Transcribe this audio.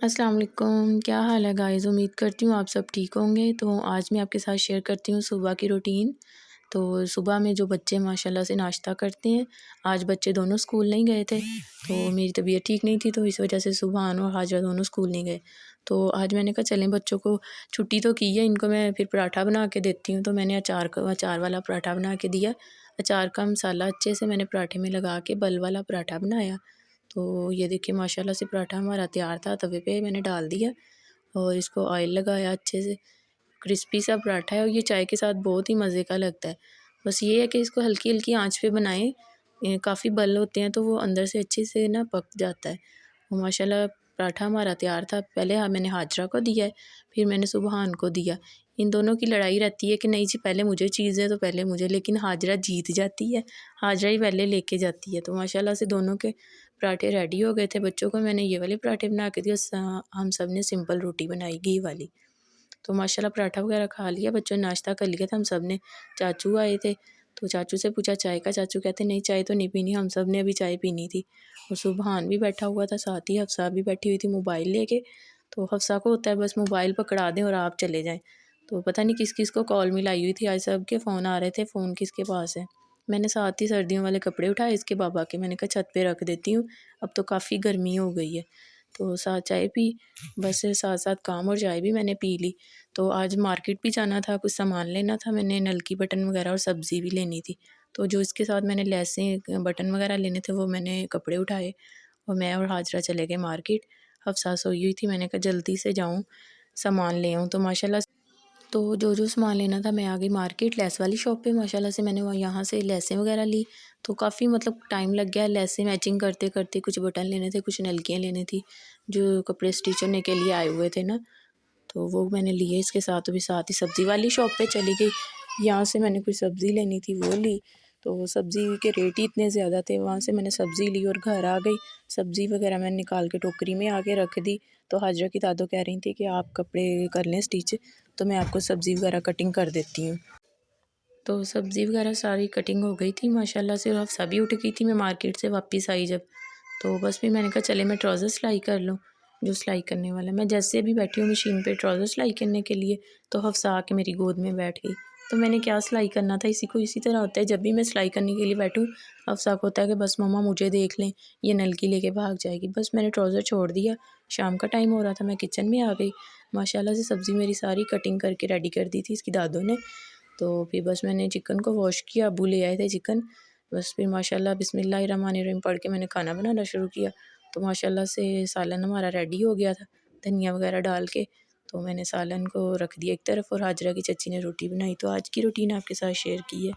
अस्सलाम वालेकुम, क्या हाल है गाइज़। उम्मीद करती हूँ आप सब ठीक होंगे। तो आज मैं आपके साथ शेयर करती हूँ सुबह की रूटीन। तो सुबह में जो बच्चे माशाल्लाह से नाश्ता करते हैं, आज बच्चे दोनों स्कूल नहीं गए थे, तो मेरी तबीयत ठीक नहीं थी, तो इस वजह से सुबहान और हाजरा दोनों स्कूल नहीं गए। तो आज मैंने कहा चलें, बच्चों को छुट्टी तो की है, इनको मैं फिर पराठा बना के देती हूँ। तो मैंने अचार वाला पराठा बना के दिया। अचार का मसाला अच्छे से मैंने पराठे में लगा के बल वाला पराठा बनाया। तो ये देखिए माशाल्लाह से पराठा हमारा तैयार था, तवे पे मैंने डाल दिया और इसको ऑयल लगाया अच्छे से। क्रिस्पी सा पराठा है और ये चाय के साथ बहुत ही मज़े का लगता है। बस ये है कि इसको हल्की-हल्की आँच पे बनाएँ। काफ़ी बल होते हैं तो वो अंदर से अच्छे से ना पक जाता है। और माशाल्लाह पराठा हमारा तैयार था। पहले मैंने हाजरा को दिया है, फिर मैंने सुबहान को दिया। इन दोनों की लड़ाई रहती है कि नहीं जी पहले मुझे चीज़ है तो पहले मुझे, लेकिन हाजरा जीत जाती है, हाजरा ही पहले लेके जाती है। तो माशाल्लाह से दोनों के पराठे रेडी हो गए थे। बच्चों को मैंने ये वाले पराठे बना के दिए, हम सब ने सिंपल रोटी बनाई घी वाली। तो माशाल्लाह पराठा वगैरह खा लिया, बच्चों ने नाश्ता कर लिया था, हम सब ने। चाचू आए थे, तो चाचू से पूछा चाय का, चाचू कहते नहीं चाय तो नहीं पीनी, हम सब ने अभी चाय पीनी थी। और सुबहान भी बैठा हुआ था साथ ही, हफ्सा भी बैठी हुई थी मोबाइल लेके। तो हफ्सा को होता है बस मोबाइल पकड़ा दें और आप चले जाएँ। तो पता नहीं किस किस को कॉल मिलाई हुई थी, आज सबके फ़ोन आ रहे थे, फ़ोन किसके पास है। मैंने साथ ही सर्दियों वाले कपड़े उठाए इसके बाबा के, मैंने कहा छत पे रख देती हूँ, अब तो काफ़ी गर्मी हो गई है। तो साथ चाय पी, बस साथ-साथ काम और चाय भी मैंने पी ली। तो आज मार्केट भी जाना था, कुछ सामान लेना था, मैंने नल की बटन वगैरह और सब्ज़ी भी लेनी थी। तो जो इसके साथ मैंने लेसें बटन वगैरह लेने थे वो मैंने कपड़े उठाए और मैं और हाजरा चले गए मार्केट। हफ्सा सोई हुई थी, मैंने कहा जल्दी से जाऊँ, सामान ले आऊँ। तो माशाल्लाह तो जो सामान लेना था मैं आ गई मार्केट लेस वाली शॉप पे। माशाल्लाह से मैंने वहाँ यहाँ से लेसें वगैरह ली। तो काफ़ी मतलब टाइम लग गया लेसें मैचिंग करते-करते, कुछ बटन लेने थे, कुछ नलकियाँ लेनी थी, जो कपड़े स्टिच करने के लिए आए हुए थे ना, तो वो मैंने लिए। इसके साथ अभी साथ ही सब्ज़ी वाली शॉप पे चली गई, यहाँ से मैंने कुछ सब्ज़ी लेनी थी वो ली। तो सब्ज़ी के रेट ही इतने ज़्यादा थे, वहाँ से मैंने सब्ज़ी ली और घर आ गई। सब्ज़ी वगैरह मैंने निकाल के टोकरी में आके रख दी। तो हाजरा की दादो कह रही थी कि आप कपड़े कर लें स्टिच, तो मैं आपको सब्ज़ी वगैरह कटिंग कर देती हूँ। तो सब्ज़ी वगैरह सारी कटिंग हो गई थी माशाल्लाह से, और हफ्सा भी उठ गई थी। मैं मार्केट से वापस आई जब, तो बस फिर मैंने कहा चले मैं ट्राउज़र सिलाई कर लूँ, जो सिलाई करने वाला। मैं जैसे अभी बैठी हूँ मशीन पे ट्राउज़र सिलाई करने के लिए, तो हफ्सा आके मेरी गोद में बैठ गई। तो मैंने क्या सिलाई करना था, इसी को इसी तरह होता है, जब भी मैं सिलाई करने के लिए बैठूँ, हफ्सा को होता है कि बस मम्मा मुझे देख लें, ये नलकी लेके भाग जाएगी। बस मैंने ट्राउज़र छोड़ दिया, शाम का टाइम हो रहा था, मैं किचन में आ गई। माशाल्लाह से सब्ज़ी मेरी सारी कटिंग करके रेडी कर दी थी इसकी दादों ने। तो फिर बस मैंने चिकन को वॉश किया, अब्बू ले आए थे चिकन। बस फिर माशाल्लाह बिस्मिल्लाहिर्रहमानिर्रहीम पढ़ के मैंने खाना बनाना शुरू किया। तो माशाल्लाह से सालन हमारा रेडी हो गया था, धनिया वगैरह डाल के। तो मैंने सालन को रख दिया एक तरफ और हाजरा की चच्ची ने रोटी बनाई। तो आज की रूटीन आपके साथ शेयर की है।